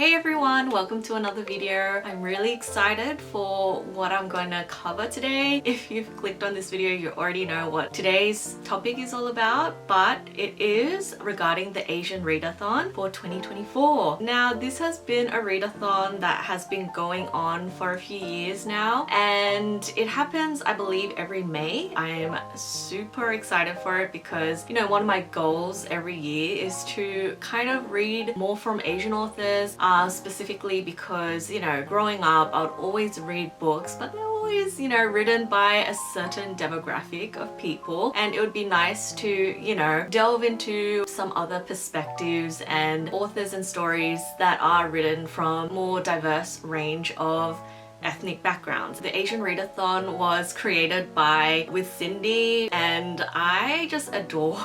Hey everyone, welcome to another video. I'm really excited for what I'm going to cover today. If you've clicked on this video, you already know what today's topic is all about, but it is regarding the Asian Read-A-Thon for 2024. Now, this has been a read-a-thon that has been going on for a few years now, and it happens, I believe, every May. I'm super excited for it because, you know, one of my goals every year is to kind of read more from Asian authors, specifically because, you know, growing up I would always read books, but they're always, you know, written by a certain demographic of people, and it would be nice to, you know, delve into some other perspectives and authors and stories that are written from more diverse range of ethnic backgrounds. The Asian Read-A-Thon was created with Cindy, and I just adore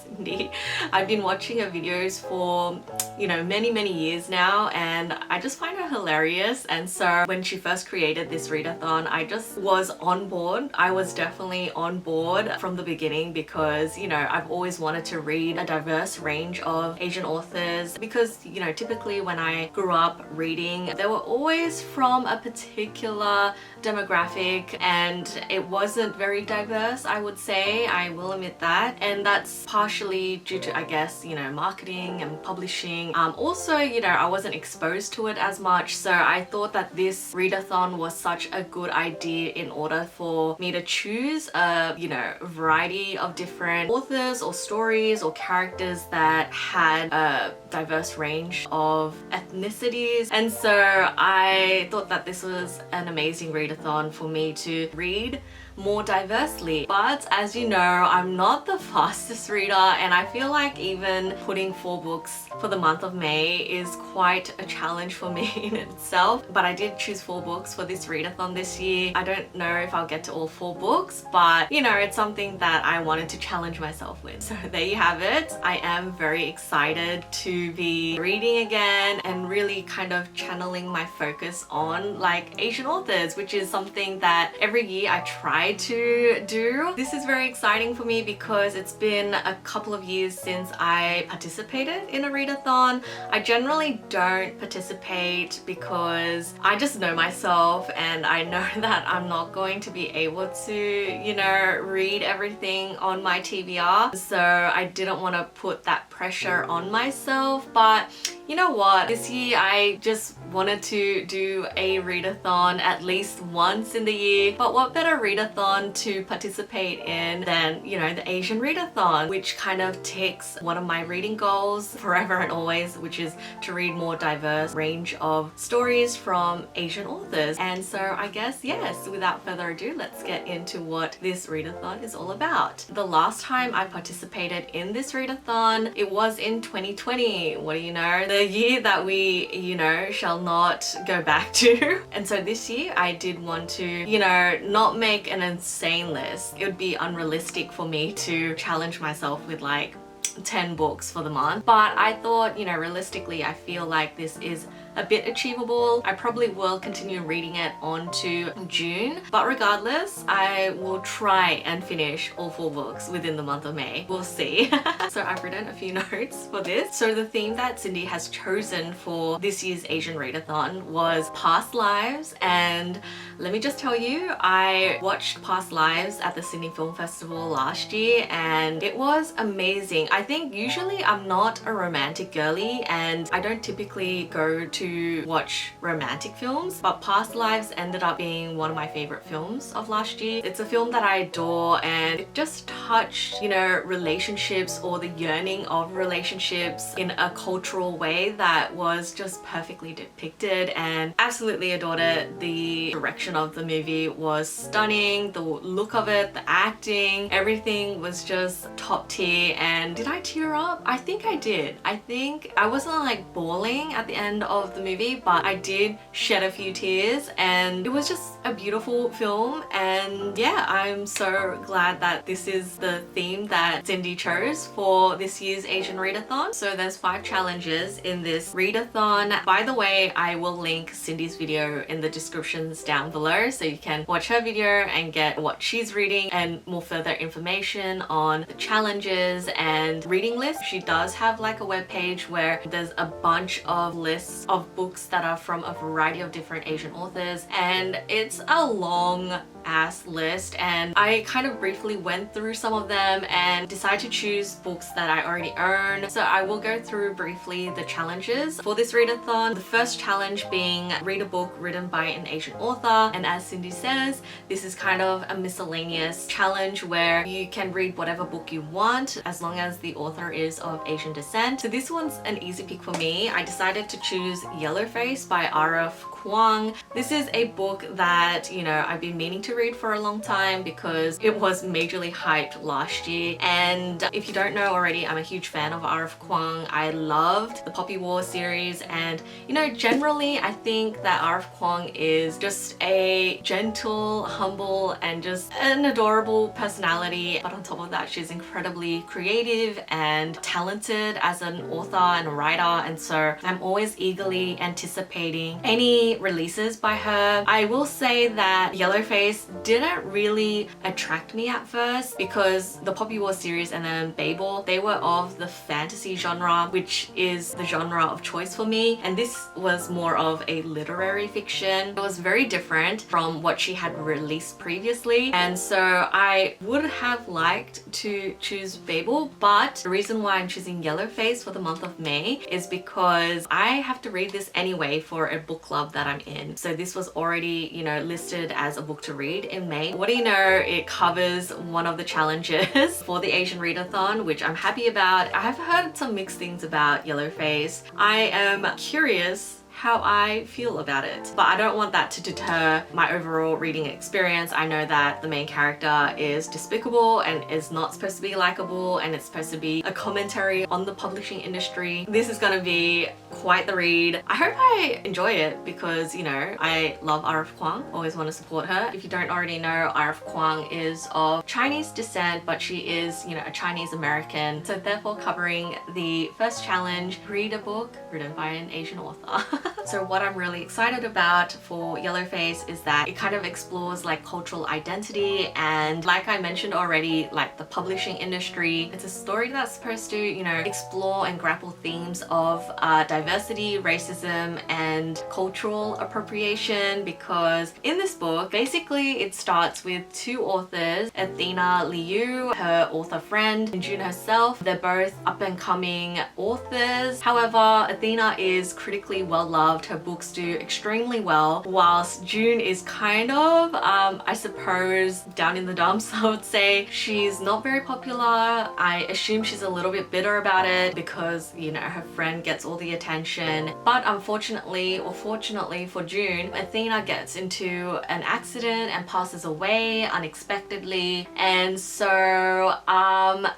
Cindy. I've been watching her videos for, you know, many years now, and I just find her hilarious. And so when she first created this read-a-thon, I just was on board. I was definitely on board from the beginning because, you know, I've always wanted to read a diverse range of Asian authors because, you know, typically when I grew up reading, they were always from a particular demographic, and it wasn't very diverse, I would say. I will admit that, and that's partially due to, I guess, you know, marketing and publishing. Also, you know, I wasn't exposed to it as much, so I thought that this read-a-thon was such a good idea in order for me to choose a, you know, variety of different authors or stories or characters that had a diverse range of ethnicities. And so I thought that this was an amazing read-a-thon for me to read more diversely. But as you know, I'm not the fastest reader, and I feel like even putting 4 books for the month of May is quite a challenge for me in itself. But I did choose 4 books for this read-a-thon this year. I don't know if I'll get to all 4 books, but you know, it's something that I wanted to challenge myself with. So there you have it. I am very excited to be reading again and really kind of channeling my focus on like Asian authors, which is something that every year I try to do. This is very exciting for me because it's been a couple of years since I participated in a read-a-thon. I generally don't participate because I just know myself, and I know that I'm not going to be able to, you know, read everything on my TBR. So I didn't want to put that pressure on myself. But you know what? This year I just wanted to do a read-a-thon at least once in the year. But what better read-a-thon to participate in than, you know, the Asian Read-A-Thon, which kind of ticks one of my reading goals forever and always, which is to read more diverse range of stories from Asian authors. And so I guess, yes, without further ado, let's get into what this read-a-thon is all about. The last time I participated in this read-a-thon, it was in 2020. What do you know? The year that we, you know, shall not go back to. And so this year I did want to, you know, not make an insane list. It would be unrealistic for me to challenge myself with like 10 books for the month, but I thought, you know, realistically I feel like this is a bit achievable. I probably will continue reading it on to June, but regardless I will try and finish all 4 books within the month of May. We'll see. So I've written a few notes for this. So the theme that Cindy has chosen for this year's Asian Read-a-thon was past lives, and let me just tell you, I watched Past Lives at the Sydney Film Festival last year and it was amazing. I think usually I'm not a romantic girly and I don't typically go to watch romantic films, but Past Lives ended up being one of my favorite films of last year. It's a film that I adore, and it just touched, you know, relationships or the yearning of relationships in a cultural way that was just perfectly depicted, and absolutely adored it. The direction of the movie was stunning, the look of it, the acting, everything was just top tier. And did I tear up? I think I did. I think I wasn't like bawling at the end of the movie, but I did shed a few tears, and it was just a beautiful film. And yeah, I'm so glad that this is the theme that Cindy chose for this year's Asian Read-a-thon. So there's 5 challenges in this read-a-thon. By the way, I will link Cindy's video in the descriptions down below so you can watch her video and get what she's reading and more further information on the challenges and reading lists. She does have like a web page where there's a bunch of lists of of books that are from a variety of different Asian authors, and it's a long ass list, and I kind of briefly went through some of them and decided to choose books that I already own. So I will go through briefly the challenges for this readathon. The first challenge being read a book written by an Asian author, and as Cindy says, this is kind of a miscellaneous challenge where you can read whatever book you want as long as the author is of Asian descent. So this one's an easy pick for me. I decided to choose Yellowface by R.F. Kuang. This is a book that, you know, I've been meaning to read for a long time because it was majorly hyped last year, and if you don't know already, I'm a huge fan of R.F. Kuang. I loved the Poppy War series, and you know, generally I think that R.F. Kuang is just a gentle, humble, and just an adorable personality, but on top of that, she's incredibly creative and talented as an author and a writer, and so I'm always eagerly anticipating any releases by her. I will say that Yellowface didn't really attract me at first because the Poppy War series and then Babel, they were of the fantasy genre, which is the genre of choice for me, and this was more of a literary fiction. It was very different from what she had released previously, and so I would have liked to choose Babel, but the reason why I'm choosing Yellowface for the month of May is because I have to read this anyway for a book club that I'm in. So this was already, you know, listed as a book to read in May. What do you know, it covers one of the challenges for the Asian Readathon, which I'm happy about. I have heard some mixed things about Yellowface. I am curious how I feel about it, but I don't want that to deter my overall reading experience. I know that the main character is despicable and is not supposed to be likable, and it's supposed to be a commentary on the publishing industry. This is gonna be quite the read. I hope I enjoy it because, you know, I love R.F. Kuang, always want to support her. If you don't already know, R.F. Kuang is of Chinese descent, but she is, you know, a Chinese American, so therefore covering the first challenge, read a book written by an Asian author. So what I'm really excited about for Yellowface is that it kind of explores like cultural identity, and like I mentioned already, like the publishing industry. It's a story that's supposed to, you know, explore and grapple themes of diversity, racism, and cultural appropriation, because in this book, basically it starts with two authors, Athena Liu, her author friend, and June herself. They're both up and coming authors. However, Athena is critically well loved. Her books do extremely well, whilst June is kind of, I suppose, down in the dumps, I would say. She's not very popular. I assume she's a little bit bitter about it because, you know, her friend gets all the attention. But unfortunately, or fortunately for June, Athena gets into an accident and passes away unexpectedly. And so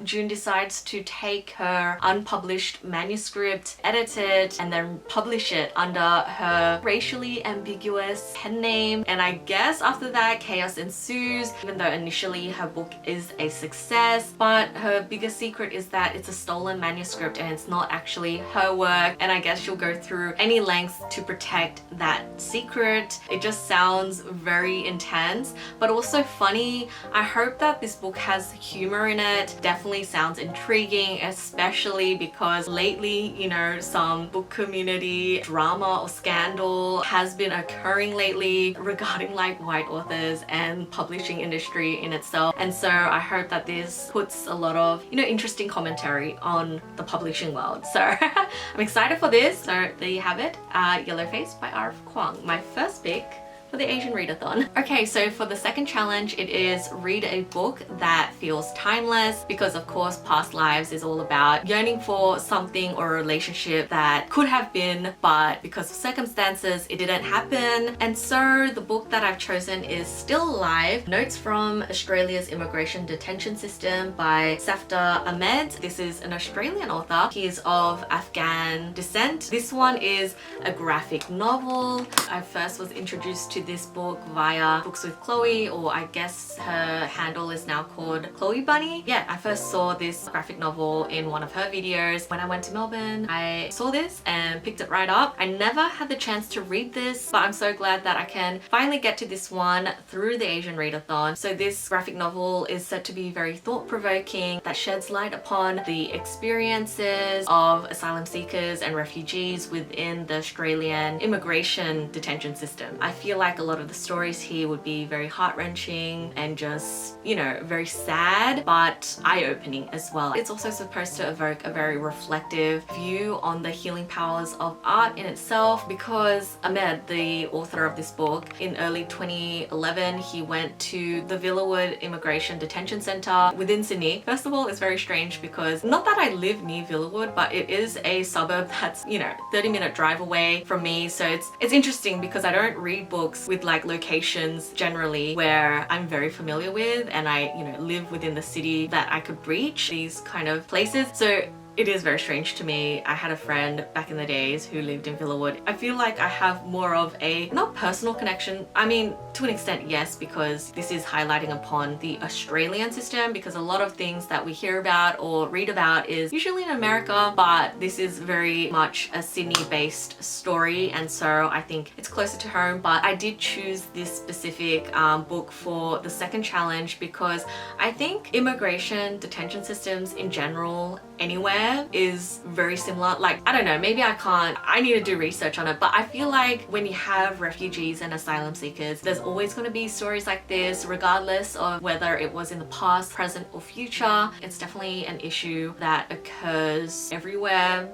June decides to take her unpublished manuscript, edit it, and then publish it under her racially ambiguous pen name. And I guess after that, chaos ensues, even though initially her book is a success. But her biggest secret is that it's a stolen manuscript and it's not actually her work. And I guess she'll go through any lengths to protect that secret. It just sounds very intense, but also funny. I hope that this book has humor in it. Definitely sounds intriguing, especially because lately, you know, some book community drama or scandal has been occurring lately regarding like white authors and publishing industry in itself. And so I hope that this puts a lot of, you know, interesting commentary on the publishing world. So I'm excited for this. So there you have it, Yellowface by R.F. Kuang, my first pick for the Asian Readathon. Okay, so for the second challenge, it is read a book that feels timeless, because of course Past Lives is all about yearning for something or a relationship that could have been, but because of circumstances it didn't happen. And so the book that I've chosen is Still Alive, Notes from Australia's Immigration Detention System by Safdar Ahmed. This is an Australian author. He is of Afghan descent. This one is a graphic novel. I first was introduced to to this book via Books with Chloe, or I guess her handle is now called Chloe Bunny. Yeah, I first saw this graphic novel in one of her videos. When I went to Melbourne, I saw this and picked it right up. I never had the chance to read this, but I'm so glad that I can finally get to this one through the Asian Read-A-Thon. So this graphic novel is said to be very thought-provoking, that sheds light upon the experiences of asylum seekers and refugees within the Australian immigration detention system. I feel like a lot of the stories here would be very heart-wrenching and just, you know, very sad, but eye-opening as well. It's also supposed to evoke a very reflective view on the healing powers of art in itself, because Ahmed, the author of this book, in early 2011, he went to the Villawood Immigration Detention Centre within Sydney. First of all, it's very strange because not that I live near Villawood, but it is a suburb that's, you know, 30-minute drive away from me. So it's interesting because I don't read books with like locations generally where I'm very familiar with, and I, you know, live within the city that I could reach these kind of places. So it is very strange to me. I had a friend back in the days who lived in Villawood. I feel like I have more of a, not personal connection, I mean to an extent yes, because this is highlighting upon the Australian system, because a lot of things that we hear about or read about is usually in America, but this is very much a Sydney based story, and so I think it's closer to home. But I did choose this specific book for the second challenge because I think immigration detention systems in general anywhere is very similar. Like, I don't know, maybe I need to do research on it, but I feel like when you have refugees and asylum seekers, there's always going to be stories like this, regardless of whether it was in the past, present, or future. It's definitely an issue that occurs everywhere.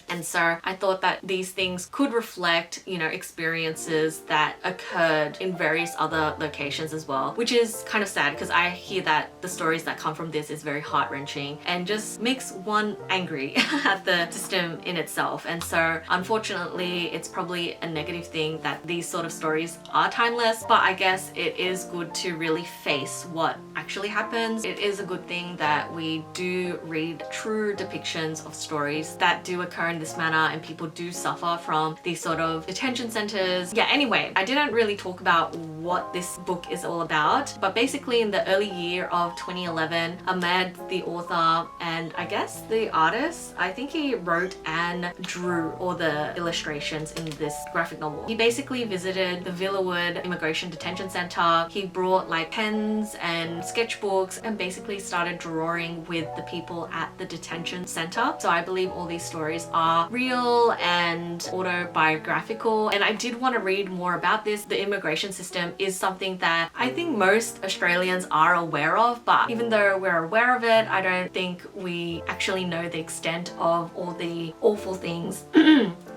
And so I thought that these things could reflect, you know, experiences that occurred in various other locations as well, which is kind of sad because I hear that the stories that come from this is very heart-wrenching and just makes one angry at the system in itself. And so unfortunately, it's probably a negative thing that these sort of stories are timeless, but I guess it is good to really face what actually happens. It is a good thing that we do read true depictions of stories that do occur in this manner, and people do suffer from these sort of detention centers. Yeah, anyway, I didn't really talk about what this book is all about, but basically in the early year of 2011, Ahmed, the author and I guess the artist, I think he wrote and drew all the illustrations in this graphic novel. He basically visited the Villawood Immigration Detention Centre. He brought like pens and sketchbooks and basically started drawing with the people at the detention centre. So I believe all these stories are real and autobiographical, and I did want to read more about this. The immigration system is something that I think most Australians are aware of, but even though we're aware of it, I don't think we actually know the extent of all the awful things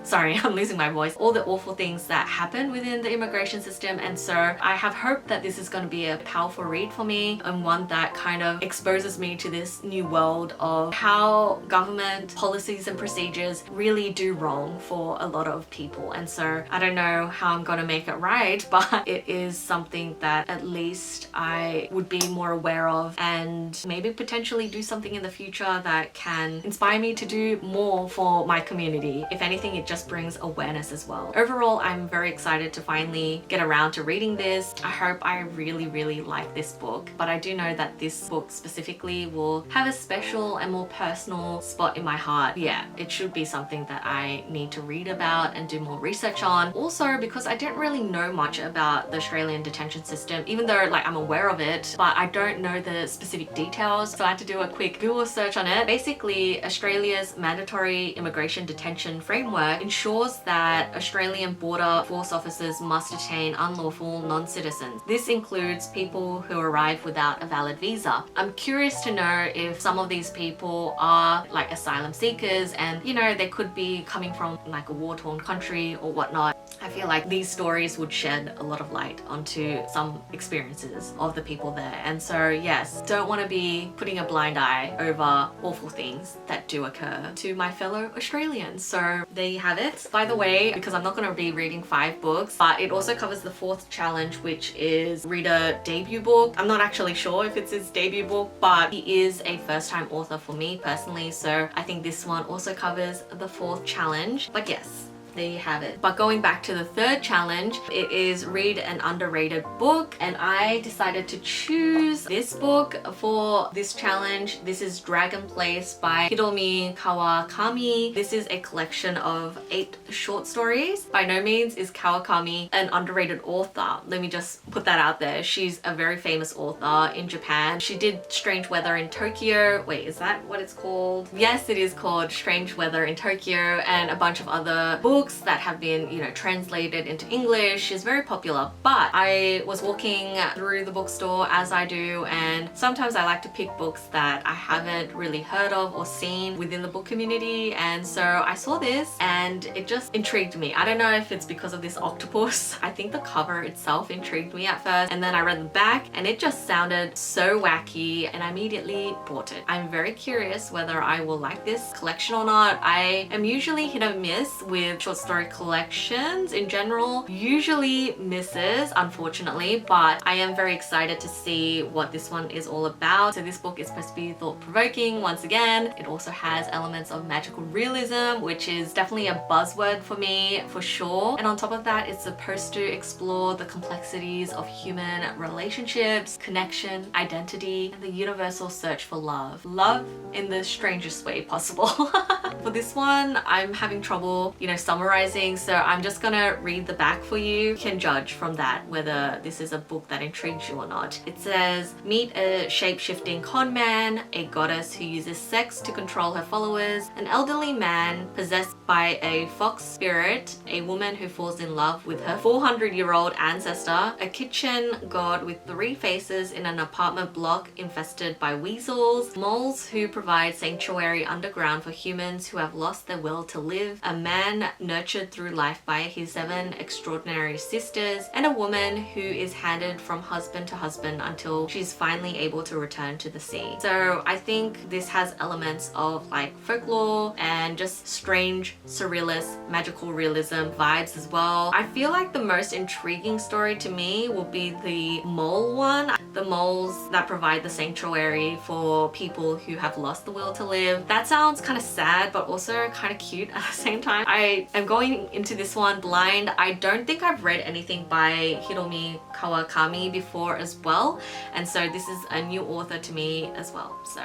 sorry, I'm losing my voice, all the awful things that happen within the immigration system. And so I have hope that this is going to be a powerful read for me, and one that kind of exposes me to this new world of how government policies and procedures really do wrong for a lot of people. And so I don't know how I'm going to make it right, but it is something that at least I would be more aware of, and maybe potentially do something in the future that can inspire me to do more for my community. If anything, it just brings awareness as well. Overall, I'm very excited to finally get around to reading this. I hope I really like this book, but I do know that this book specifically will have a special and more personal spot in my heart. Yeah, it should be something that I need to read about and do more research on. Also, because I didn't really know much about the Australian detention system, even though like I'm aware of it, but I don't know the specific details, so I had to do a quick Google search on it. Basically, Australia's mandatory immigration detention framework ensures that Australian border force officers must detain unlawful non-citizens. This includes people who arrive without a valid visa. I'm curious to know if some of these people are like asylum seekers, and you know, they could be coming from like a war-torn country or whatnot. I feel like these stories would shed a lot of light onto some experiences of the people there. And so yes, don't want to be putting a blind eye over awful things that do occur to my fellow Australians. So there you have it. By the way, because I'm not going to be reading 5 books, but it also covers the 4th challenge, which is READ-A debut book. I'm not actually sure if it's his debut book, but he is a first-time author for me personally, so I think this one also covers the 4th challenge. But yes, there you have it. But going back to the third challenge, it is read an underrated book, and I decided to choose this book for this challenge. This is Dragon Place by Hiromi Kawakami. This is a collection of 8 short stories. By no means is Kawakami an underrated author. Let me just put that out there. She's a very famous author in Japan. She did Strange Weather in Tokyo. Wait, is that what it's called? Yes, it is called Strange Weather in Tokyo, and a bunch of other books that have been, you know, translated into English. She's very popular, but I was walking through the bookstore as I do, and sometimes I like to pick books that I haven't really heard of or seen within the book community, and so I saw this and it just intrigued me. I don't know if it's because of this octopus. I think the cover itself intrigued me at first, and then I read the back and it just sounded so wacky and I immediately bought it. I'm very curious whether I will like this collection or not. I am usually hit or miss with short story collections in general. Usually misses, unfortunately, but I am very excited to see what this one is all about. So this book is supposed to be thought-provoking once again. It also has elements of magical realism, which is definitely a buzzword for me for sure. And on top of that, it's supposed to explore the complexities of human relationships, connection, identity, and the universal search for love. Love in the strangest way possible. For this one, I'm having trouble, you know, summarizing, so I'm just gonna read the back for you. You can judge from that whether this is a book that intrigues you or not. It says, meet a shape-shifting con man, a goddess who uses sex to control her followers, an elderly man possessed by a fox spirit, a woman who falls in love with her 400-year-old ancestor, a kitchen god with 3 faces in an apartment block infested by weasels, moles who provide sanctuary underground for humans who have lost their will to live, a man nurtured through life by his 7 extraordinary sisters, and a woman who is handed from husband to husband until she's finally able to return to the sea. So I think this has elements of like folklore and just strange, surrealist, magical realism vibes as well. I feel like the most intriguing story to me will be the mole one. The moles that provide the sanctuary for people who have lost the will to live. That sounds kind of sad, but also kind of cute at the same time. I am going into this one blind. I don't think I've read anything by Hiromi Kawakami before as well, and so this is a new author to me as well. So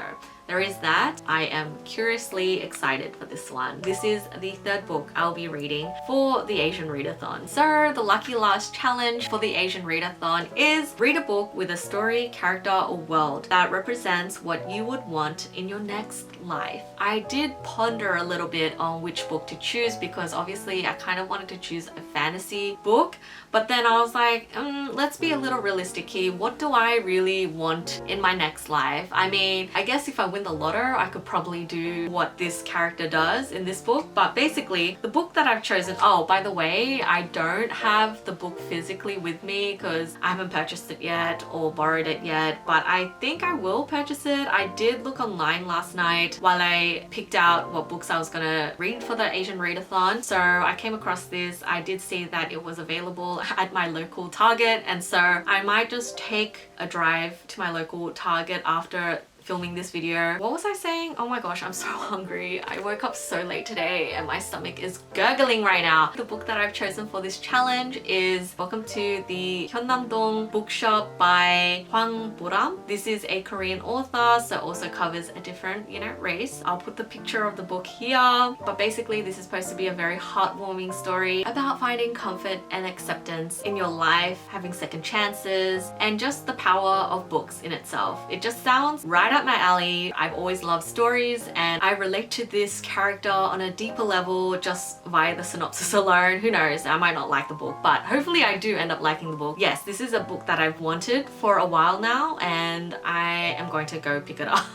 there is that. I am curiously excited for this one. This is the 3rd book I'll be reading for the Asian Read-A-Thon. So the lucky last challenge for the Asian Read-A-Thon is read a book with a story, character, or world that represents what you would want in your next life. I did ponder a little bit on which book to choose because obviously I kind of wanted to choose a fantasy book, but then I was like, let's be a little realistic here. What do I really want in my next life? I mean, I guess if I win the lotto, I could probably do what this character does in this book, but basically the book that I've chosen, oh, by the way, I don't have the book physically with me because I haven't purchased it yet or borrowed it yet, but I think I will purchase it. I did look online last night while I picked out what books I was gonna read for the Asian Read-A-Thon. So I came across this. I did see that it was available at my local Target, and so I might just take a drive to my local Target after filming this video. What was I saying? Oh my gosh, I'm so hungry. I woke up so late today and my stomach is gurgling right now. The book that I've chosen for this challenge is Welcome to the Hyonnam-dong Bookshop by Hwang Boram. This is a Korean author, so also covers a different, you know, race. I'll put the picture of the book here, but basically this is supposed to be a very heartwarming story about finding comfort and acceptance in your life, having second chances, and just the power of books in itself. It just sounds right up my alley. I've always loved stories and I relate to this character on a deeper level just via the synopsis alone. Who knows, I might not like the book, but hopefully I do end up liking the book. Yes, this is a book that I've wanted for a while now and I am going to go pick it up.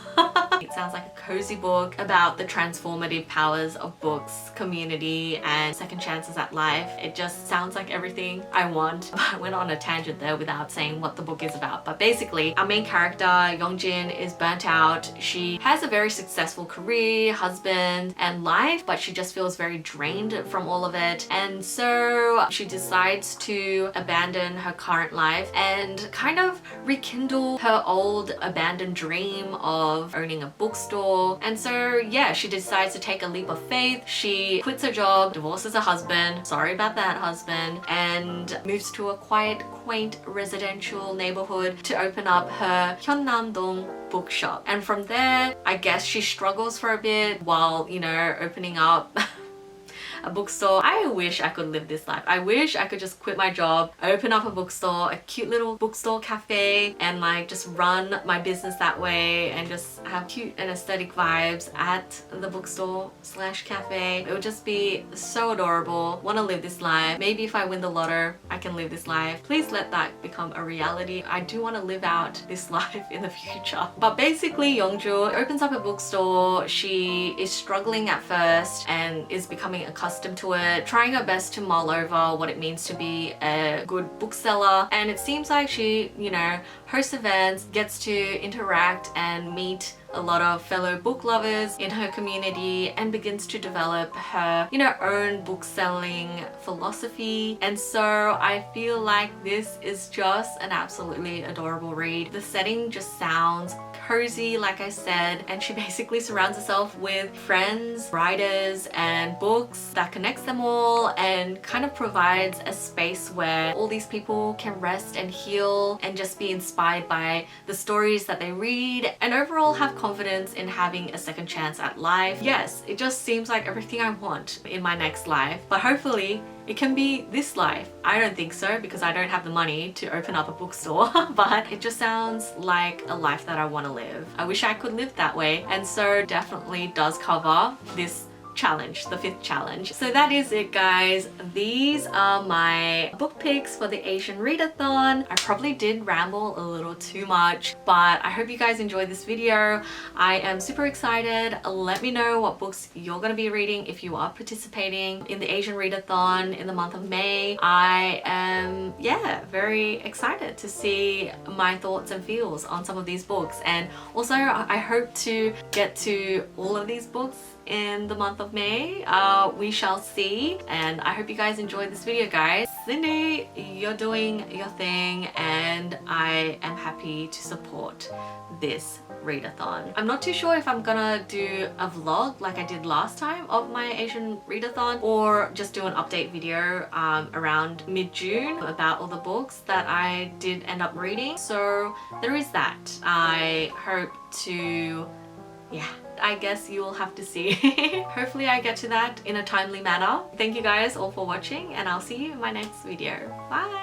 It sounds like a cozy book about the transformative powers of books, community, and second chances at life. It just sounds like everything I want. I went on a tangent there without saying what the book is about, but basically our main character, Youngjin, is burnt out. She has a very successful career, husband, and life, but she just feels very drained from all of it, and so she decides to abandon her current life and kind of rekindle her old abandoned dream of owning a bookstore. And so yeah, she decides to take a leap of faith. She quits her job, divorces her husband, sorry about that husband, and moves to a quiet, quaint residential neighborhood to open up her Hyunnam-dong bookshop. And from there, I guess she struggles for a bit while, you know, opening up a bookstore. I wish I could live this life. I wish I could just quit my job, open up a bookstore, a cute little bookstore cafe, and like just run my business that way and just have cute and aesthetic vibes at the bookstore slash cafe. It would just be so adorable. Want to live this life. Maybe if I win the lotto, I can live this life. Please let that become a reality. I do want to live out this life in the future. But basically, Youngju opens up a bookstore. She is struggling at first and is becoming accustomed to it, trying her best to mull over what it means to be a good bookseller. And it seems like she, you know, hosts events, gets to interact and meet a lot of fellow book lovers in her community, and begins to develop her, you know, own book selling philosophy. And so I feel like this is just an absolutely adorable read. The setting just sounds cozy, like I said, and she basically surrounds herself with friends, writers, and books that connects them all, and kind of provides a space where all these people can rest and heal and just be inspired by the stories that they read, and overall have confidence in having a second chance at life. Yes, it just seems like everything I want in my next life, but hopefully it can be this life. I don't think so, because I don't have the money to open up a bookstore, but it just sounds like a life that I want to live. I wish I could live that way, and so definitely does cover this challenge, the 5th challenge. So that is it, guys. These are my book picks for the Asian Read-A-Thon. I probably did ramble a little too much, but I hope you guys enjoyed this video. I am super excited. Let me know what books you're going to be reading if you are participating in the Asian Read-A-Thon in the month of May. I am, yeah, very excited to see my thoughts and feels on some of these books, and also I hope to get to all of these books in the month of May. We shall see, and I hope you guys enjoyed this video, guys. Cindy, you're doing your thing, and I am happy to support this read-a-thon. I'm not too sure if I'm gonna do a vlog like I did last time of my Asian read-a-thon, or just do an update video around mid-June about all the books that I did end up reading. So there is that. I hope to, yeah, I guess you will have to see. Hopefully I get to that in a timely manner. Thank you guys all for watching, and I'll see you in my next video. Bye!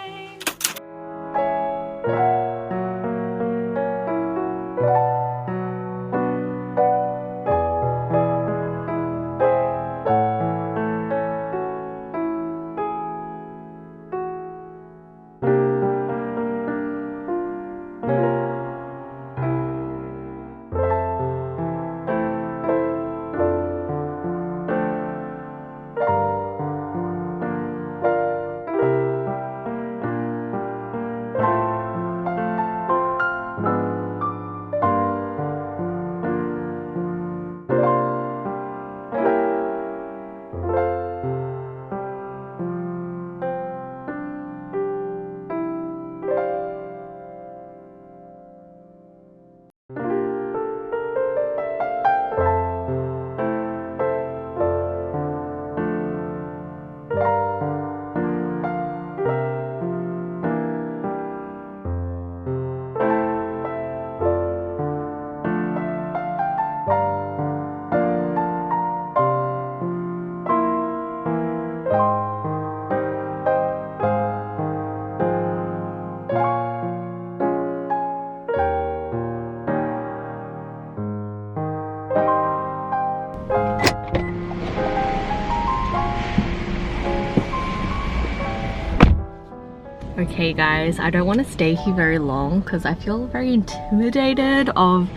Okay guys, I don't want to stay here very long because I feel very intimidated of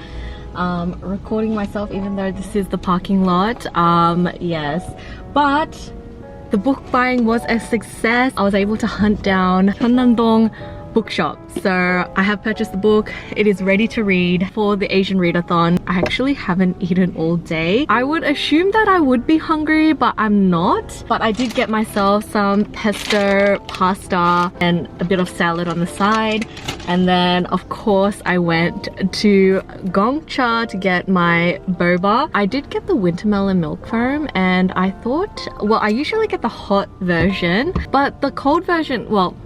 recording myself, even though this is the parking lot. Yes, but the book buying was a success. I was able to hunt down Hyunnam-dong bookshop. So I have purchased the book. It is ready to read for the Asian Read-A-Thon. I actually haven't eaten all day. I would assume that I would be hungry, but I'm not. But I did get myself some pesto, pasta, and a bit of salad on the side. And then of course I went to Gongcha to get my boba. I did get the wintermelon milk foam and I thought, well, I usually get the hot version, but the cold version, well,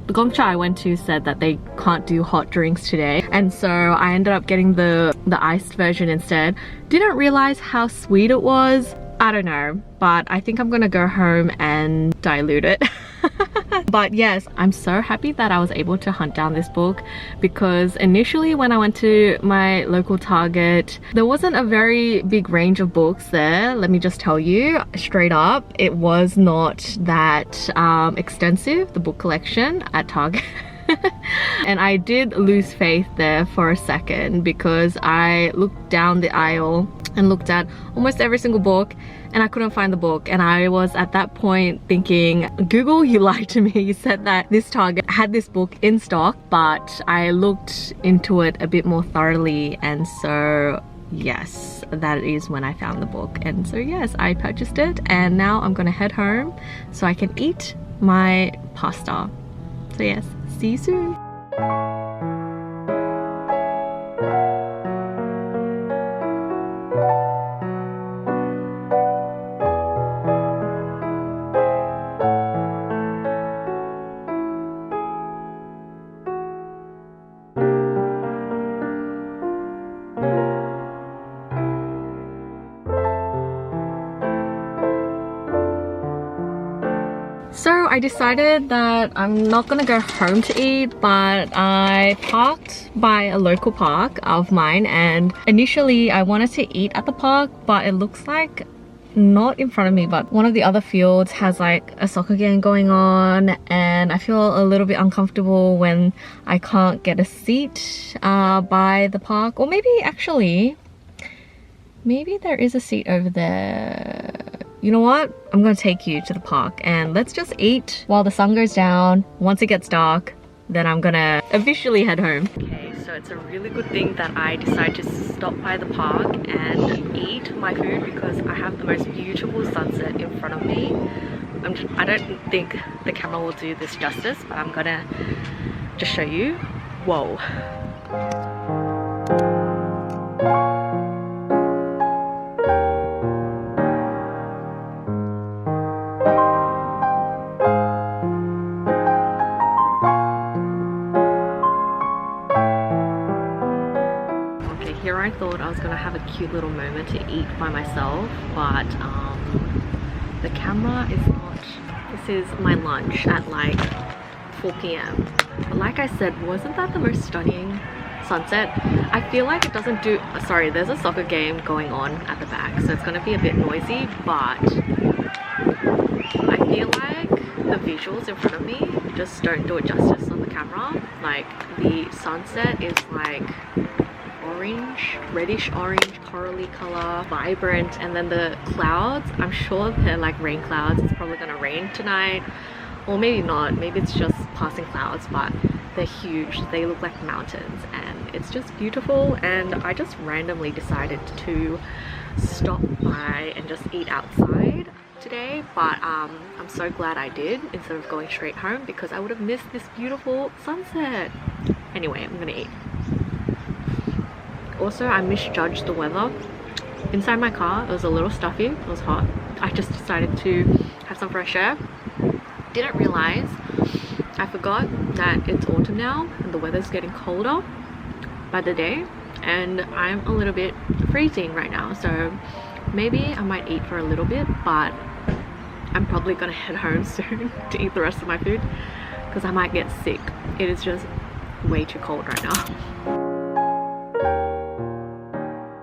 the Gongcha I went to said that they can't do hot drinks today, and so I ended up getting the iced version instead. Didn't realize how sweet it was. I don't know, but I think I'm gonna go home and dilute it. But yes, I'm so happy that I was able to hunt down this book, because initially when I went to my local Target, there wasn't a very big range of books there. Let me just tell you straight up, it was not that extensive, the book collection at Target. And I did lose faith there for a second, because I looked down the aisle and looked at almost every single book and I couldn't find the book. And I was at that point thinking, Google, you lied to me. You said that this Target had this book in stock, but I looked into it a bit more thoroughly, and so yes, that is when I found the book. And so yes, I purchased it, and now I'm gonna head home so I can eat my pasta. So yes, see you soon. So I decided that I'm not gonna go home to eat, but I parked by a local park of mine, and initially I wanted to eat at the park, but it looks like not in front of me, but one of the other fields has like a soccer game going on, and I feel a little bit uncomfortable when I can't get a seat by the park. Or maybe actually, maybe there is a seat over there. You know what? I'm gonna take you to the park and let's just eat while the sun goes down. Once it gets dark, then I'm gonna officially head home. Okay, so it's a really good thing that I decided to stop by the park and eat my food, because I have the most beautiful sunset in front of me. I don't think the camera will do this justice, but I'm gonna just show you. Whoa. Here I thought I was gonna have a cute little moment to eat by myself, but the camera is not. This is my lunch at like 4 p.m. But like I said, wasn't that the most stunning sunset? I feel like it doesn't do, sorry, there's a soccer game going on at the back, so it's gonna be a bit noisy, but I feel like the visuals in front of me just don't do it justice on the camera. Like the sunset is like orange, reddish orange, corally color, vibrant, and then the clouds, I'm sure they're like rain clouds. It's probably gonna rain tonight, or maybe not, maybe it's just passing clouds, but they're huge. They look like mountains, and it's just beautiful. And I just randomly decided to stop by and just eat outside today, but I'm so glad I did, instead of going straight home, because I would have missed this beautiful sunset. Anyway, I'm gonna eat. Also, I misjudged the weather. Inside my car, it was a little stuffy, it was hot. I just decided to have some fresh air. Didn't realize, I forgot that it's autumn now and the weather's getting colder by the day, and I'm a little bit freezing right now, so maybe I might eat for a little bit, but I'm probably gonna head home soon to eat the rest of my food, because I might get sick. It is just way too cold right now.